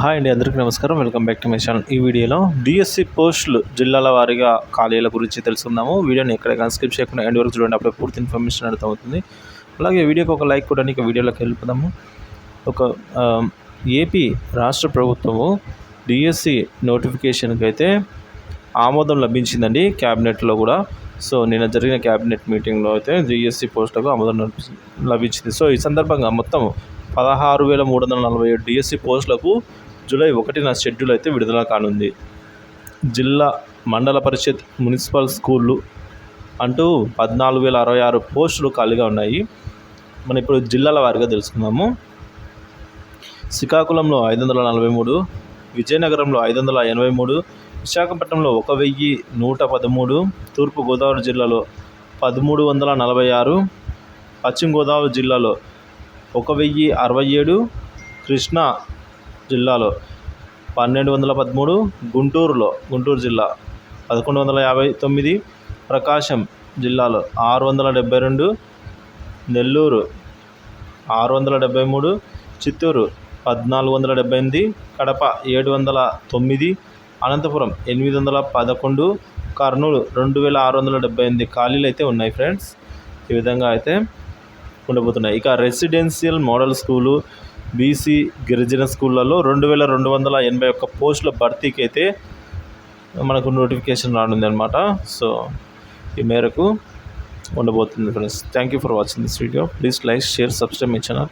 Hi అండి, అందరికీ నమస్కారం. Welcome back to my channel. ఈ వీడియోలో డిఎస్సి పోస్టులు జిల్లాల వారీగా ఖాళీల గురించి తెలుసుకుందాము. వీడియోని ఎక్కడ స్కిప్ చేయకుండా ఎండ్ వరకు చూడండి, అప్పుడే పూర్తి ఇన్ఫర్మేషన్ అర్థమవుతుంది. అలాగే వీడియోకి ఒక లైక్ కూడా వీడియోలోకి వెళ్ళిపోదాము. ఏపీ రాష్ట్ర ప్రభుత్వము డిఎస్సి నోటిఫికేషన్కి అయితే ఆమోదం లభించిందండి క్యాబినెట్లో కూడా. సో నిన్న జరిగిన క్యాబినెట్ మీటింగ్లో అయితే డిఎస్సి పోస్టులకు ఆమోదం లభించింది. సో ఈ సందర్భంగా మొత్తం 16,347 డిఎస్సి పోస్టులకు జూలై 1న షెడ్యూల్ అయితే విడుదల కానుంది. జిల్లా మండల పరిషత్ మున్సిపల్ స్కూళ్ళు అంటూ 14,066 పోస్టులు ఖాళీగా ఉన్నాయి. మనం ఇప్పుడు జిల్లాల వారీగా తెలుసుకుందాము. శ్రీకాకుళంలో 543, విజయనగరంలో 583, విశాఖపట్నంలో 1,113, తూర్పుగోదావరి జిల్లాలో 1,346, పశ్చిమ గోదావరి జిల్లాలో 1,067, కృష్ణా జిల్లాలో 1,213, గుంటూరు జిల్లా 1,159, ప్రకాశం జిల్లాలో 672, నెల్లూరు 673, చిత్తూరు 1,478, కడప 709, అనంతపురం 811, కర్నూలు 2,678 ఖాళీలు అయితే ఉన్నాయి ఫ్రెండ్స్. ఈ విధంగా అయితే ఉండబోతున్నాయి. ఇక రెసిడెన్షియల్ మోడల్ స్కూలు, బీసీ గిరిజన స్కూళ్ళలో 2,281 పోస్టుల భర్తీకి అయితే మనకు నోటిఫికేషన్ రానుంది అనమాట. సో ఈ మేరకు ఉండబోతుంది friends. Thank you for watching this video. Please like, share, subscribe my channel.